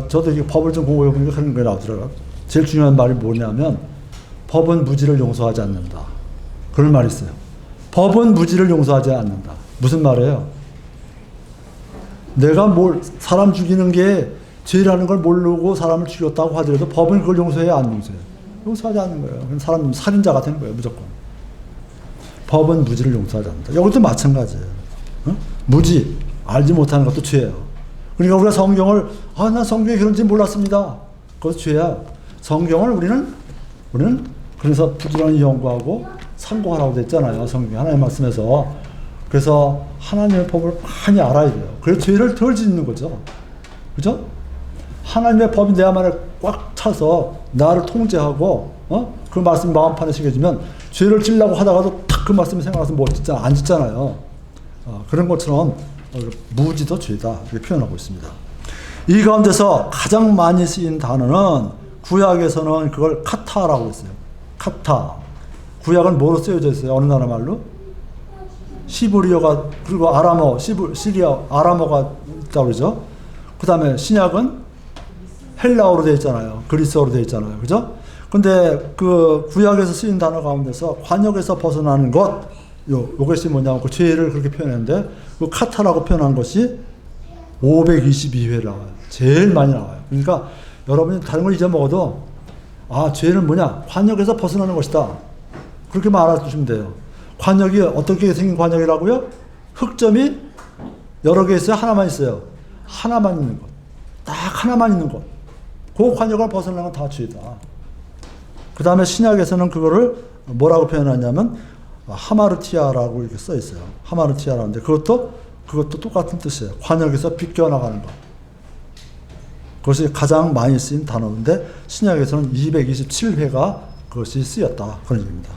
저도 이게 법을 좀 공부해 보니까 그런 게 나오더라고요. 제일 중요한 말이 뭐냐면, 법은 무지를 용서하지 않는다. 그런 말이 있어요. 법은 무지를 용서하지 않는다. 무슨 말이에요? 내가 사람 죽이는 게 죄라는 걸 모르고 사람을 죽였다고 하더라도 법은 그걸 용서해야 안 용서해요? 용서하지 않는 거예요. 그럼 사람 살인자가 되는 거예요, 무조건. 법은 무지를 용서하지 않는다. 이것도 마찬가지예요. 어? 무지, 알지 못하는 것도 죄예요. 그러니까 우리가 성경을, 난 성경에 그런지 몰랐습니다. 그것도 죄야. 성경을 우리는 그래서 부지런히 연구하고 상고하라고 됐잖아요. 성경에 하나님의 말씀에서. 그래서 하나님의 법을 많이 알아야 돼요. 그래서 죄를 덜 짓는 거죠. 그죠? 하나님의 법이 내 안에 꽉 차서 나를 통제하고 그 말씀이 마음판에 새겨지면 죄를 지려고 하다가도 탁 그 말씀이 생각나서 안 짓잖아요. 그런 것처럼 무지도 죄다 이렇게 표현하고 있습니다. 이 가운데서 가장 많이 쓰인 단어는 구약에서는 그걸 카타라고 했어요. 카타. 구약은 뭐로 쓰여져 있어요? 어느 나라 말로? 시브리어가, 그리고 아람어, 시리아 아람어가 있다고 그러죠. 그 다음에 신약은 헬라어로 되어 있잖아요. 그리스어로 되어 있잖아요. 그죠? 근데 그 구약에서 쓰인 단어 가운데서 관역에서 벗어나는 것, 요것이 뭐냐면 그 죄를 그렇게 표현했는데, 그 카타라고 표현한 것이 522회 나와요. 제일 많이 나와요. 그러니까 여러분이 다른 걸 잊어먹어도, 죄는 뭐냐? 관역에서 벗어나는 것이다. 그렇게만 알아두시면 돼요. 관역이 어떻게 생긴 관역이라고요? 흑점이 여러 개 있어요? 하나만 있어요? 하나만 있는 것. 딱 하나만 있는 것. 그 관역을 벗어나는 건 다 죄다. 그 다음에 신약에서는 그거를 뭐라고 표현하냐면 하마르티아라고 이렇게 써 있어요. 하마르티아라는데 그것도 똑같은 뜻이에요. 관역에서 비껴나가는 것. 그것이 가장 많이 쓰인 단어인데 신약에서는 227회가 그것이 쓰였다. 그런 얘기입니다.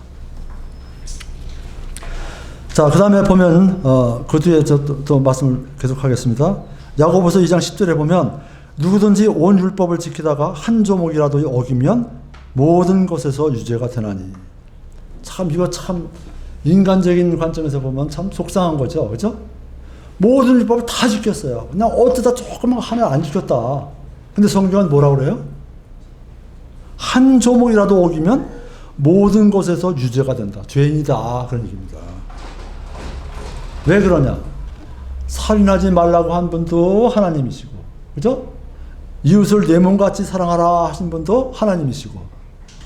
자, 그 다음에 보면 그 뒤에 또 말씀을 계속하겠습니다. 야고보서 2장 10절에 보면 누구든지 온 율법을 지키다가 한 조목이라도 어기면 모든 것에서 유죄가 되나니. 참 이거 참 인간적인 관점에서 보면 참 속상한 거죠. 그죠? 모든 율법을 다 지켰어요. 그냥 어쩌다 조금만 하나 안 지켰다. 근데 성경은 뭐라고 그래요? 한 조목이라도 어기면 모든 것에서 유죄가 된다. 죄인이다. 그런 얘기입니다. 왜 그러냐? 살인하지 말라고 한 분도 하나님이시고, 그죠? 이웃을 내 몸같이 사랑하라 하신 분도 하나님이시고,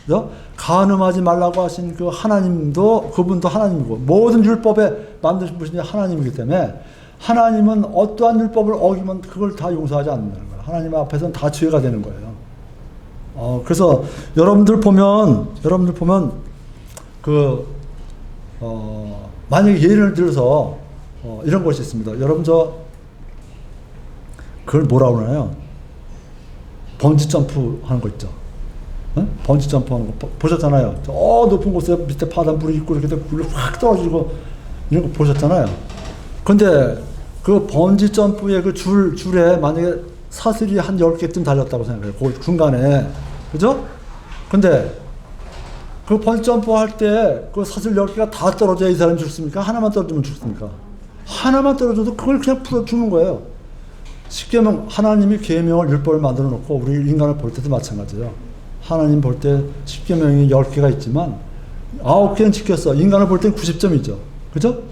그죠? 간음하지 말라고 하신 그 하나님도, 그분도 하나님이고, 모든 율법에 만드신 분이 하나님이기 때문에 하나님은 어떠한 율법을 어기면 그걸 다 용서하지 않는다는 거예요. 하나님 앞에서는 다 죄가 되는 거예요. 그래서 여러분들 보면 만약에 예를 들어서 이런 것이 있습니다. 여러분 그걸 뭐라고 하나요? 번지 점프 하는 거 있죠. 번지 점프 하는 거 보셨잖아요. 저 높은 곳에 밑에 바닷물이 있고 이렇게 물이 확 떨어지고 이런 거 보셨잖아요. 근데 그 번지 점프의 그 줄에 만약에 사슬이 한 10개쯤 달렸다고 생각해요. 그 중간에. 그죠? 근데 그 번지 점프 할 때 그 사슬 10개가 다 떨어져야 이 사람이 죽습니까? 하나만 떨어지면 죽습니까? 하나만 떨어져도 그걸 그냥 풀어주는 거예요. 쉽게 말하면 하나님이 계명을 율법을 만들어 놓고 우리 인간을 볼 때도 마찬가지예요. 하나님 볼 때 십계명이 10개가 있지만 9개는 지켰어. 인간을 볼 땐 90점이죠. 그죠?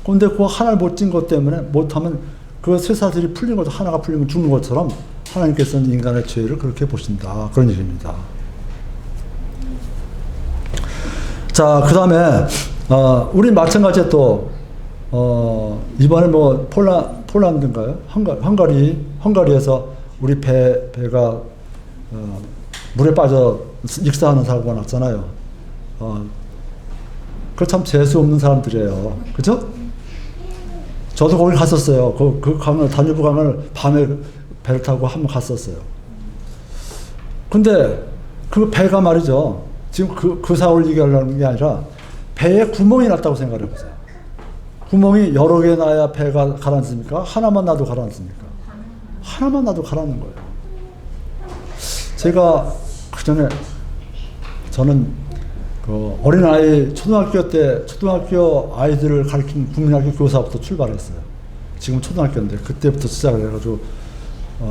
근데 그 하나를 못 진 것 때문에 못하면 그 쇠사슬이 풀린 거죠. 하나가 풀리면 죽는 것처럼 하나님께서는 인간의 죄를 그렇게 보신다. 그런 얘기입니다. 자, 그 다음에 우리 마찬가지에 또 이번에 뭐 폴란드인가요? 헝가리에서 우리 배가 물에 빠져 익사하는 사고가 났잖아요. 그 참 재수 없는 사람들이에요. 그죠? 저도 거기 갔었어요. 그 강을, 다뉴브 강을 밤에 배를 타고 한번 갔었어요. 근데 그 배가 말이죠. 지금 그 사고를 얘기하려는 게 아니라 배에 구멍이 났다고 생각을 해보세요. 구멍이 여러 개 나야 배가 가라앉습니까? 하나만 놔도 가라앉습니까? 하나만 놔도 가라앉는 거예요. 제가 그전에 저는 그 어린아이 초등학교 아이들을 가르치는 국민학교 교사부터 출발했어요. 지금 초등학교인데 그때부터 시작을 해가지고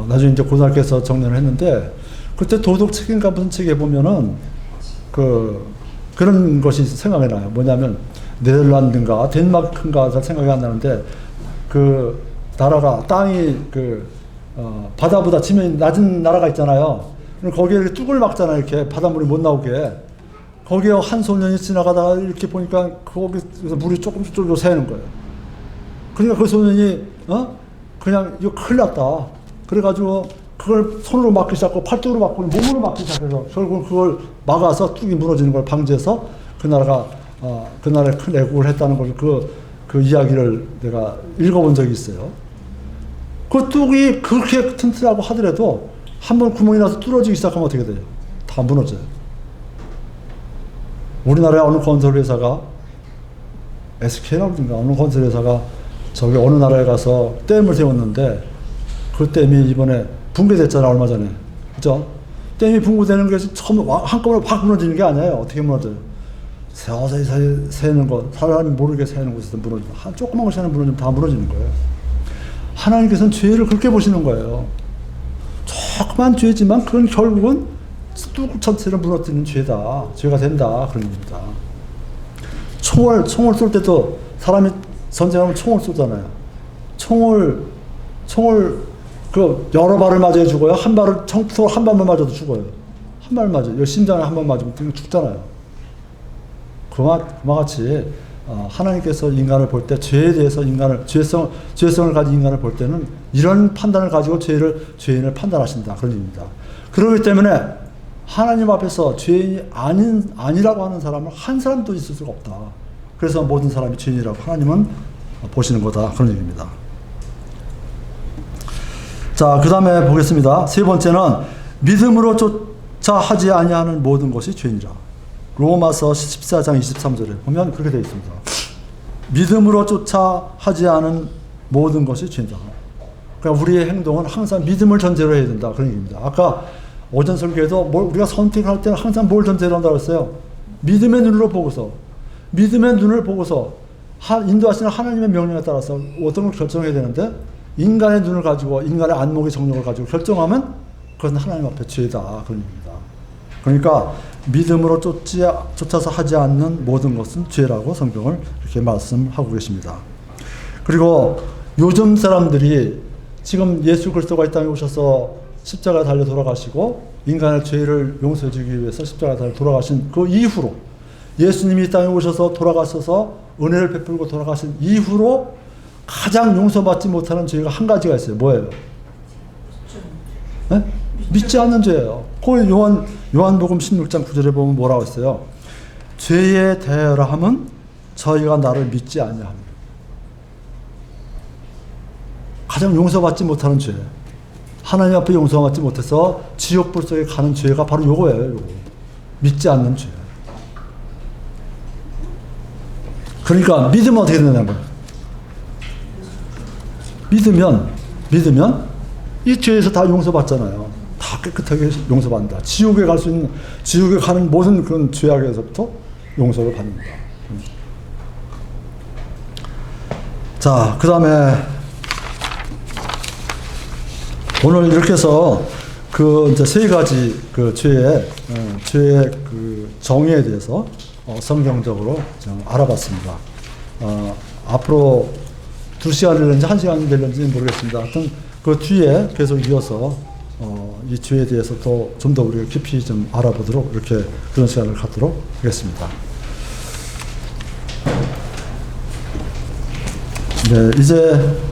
나중에 이제 고등학교에서 정년을 했는데 그때 도덕 책인가 무슨 책에 보면은 그런 것이 생각이 나요. 뭐냐면 네덜란드인가 덴마크인가 잘 생각이 안 나는데 그 나라가 땅이 바다보다 지면이 낮은 나라가 있잖아요. 그럼 거기에 이렇게 뚝을 막잖아요. 이렇게 바닷물이 못 나오게. 거기에 한 소년이 지나가다가 이렇게 보니까 거기서 물이 조금씩 새는 거예요. 그러니까 그 소년이 그냥 이거 큰일 났다. 그래가지고 그걸 손으로 막기 시작하고 팔뚝으로 막고 몸으로 막기 시작해서 결국 그걸 막아서 뚝이 무너지는 걸 방지해서 그 나라에 큰 애국을 했다는 걸 그 이야기를 내가 읽어본 적이 있어요. 그 뚝이 그렇게 튼튼하고 하더라도 한번 구멍이 나서 뚫어지기 시작하면 어떻게 돼요? 다 무너져요. 우리나라의 어느 건설회사가 SK라든가 어느 건설회사가 저기 어느 나라에 가서 댐을 세웠는데 그 댐이 이번에 붕괴됐잖아, 얼마 전에. 그죠? 댐이 붕괴되는 게 처음 한꺼번에 확 무너지는 게 아니에요. 어떻게 무너져요? 서서히 새는 거, 사람이 모르게 새는 곳에서 무너지고, 조그만 거 새는 무너지면 다 무너지는 거예요. 하나님께서는 죄를 그렇게 보시는 거예요. 조그만 죄지만 그건 결국은 뚝 전체를 무너뜨리는 죄다. 죄가 된다. 그런 겁니다. 총을 쏠 때도 사람이 전쟁하면 총을 쏘잖아요. 총을 여러 발을 맞아야 죽어요. 한 발만 맞아도 죽어요. 한 발 맞아요. 심장에 한 번 맞으면 죽잖아요. 그와 같이 하나님께서 인간을 볼 때 죄에 대해서 죄성을 가진 인간을 볼 때는 이런 판단을 가지고 죄인을 판단하신다. 그런 의미입니다. 그렇기 때문에 하나님 앞에서 죄인이 아니라고 하는 사람은 한 사람도 있을 수가 없다. 그래서 모든 사람이 죄인이라고 하나님은 보시는 거다. 그런 얘기입니다. 자, 그 다음에 보겠습니다. 세 번째는 믿음으로 쫓아 하지 아니하는 모든 것이 죄인이라. 로마서 14장 23절에 보면 그렇게 되어 있습니다. 믿음으로 쫓아 하지 않은 모든 것이 죄인이다. 그러니까 우리의 행동은 항상 믿음을 전제로 해야 된다. 그런 얘기입니다. 아까 오전 설교에도 우리가 선택할 때는 항상 뭘 전제로 한다고 했어요? 믿음의 눈을 보고서 인도하시는 하나님의 명령에 따라서 어떤 걸 결정해야 되는데 인간의 눈을 가지고 인간의 안목의 정력을 가지고 결정하면 그건 하나님 앞에 죄다. 그런 얘기입니다. 그러니까 믿음으로 쫓아서 하지 않는 모든 것은 죄라고 성경을 이렇게 말씀하고 계십니다. 그리고 요즘 사람들이 지금 예수 그리스도가 이 땅에 오셔서 십자가 달려 돌아가시고 인간의 죄를 용서해 주기 위해서 십자가 달려 돌아가신 그 이후로 예수님이 이 땅에 오셔서 돌아가셔서 은혜를 베풀고 돌아가신 이후로 가장 용서받지 못하는 죄가 한 가지가 있어요. 뭐예요? 네? 믿지 않는 죄예요. 그 요한복음 16장 9절에 보면 뭐라고 했어요? 죄에 대하여 함은 저희가 나를 믿지 아니하며. 가장 용서받지 못하는 죄. 하나님 앞에 용서받지 못해서 지옥불 속에 가는 죄가 바로 요거예요. 요거. 믿지 않는 죄. 그러니까 믿으면 어떻게 되냐는 거예요. 믿으면 이 죄에서 다 용서받잖아요. 다 깨끗하게 용서받는다. 지옥에 가는 모든 그런 죄악에서부터 용서를 받는다. 자, 그 다음에 오늘 이렇게 해서 이제 세 가지 죄의 그 정의에 대해서 성경적으로 좀 알아봤습니다. 앞으로 2시간이 될는지 1시간이 될는지 모르겠습니다. 하여튼 그 뒤에 계속 이어서 이 죄에 대해서 좀 더 우리가 깊이 좀 알아보도록 이렇게 그런 시간을 갖도록 하겠습니다. 네, 이제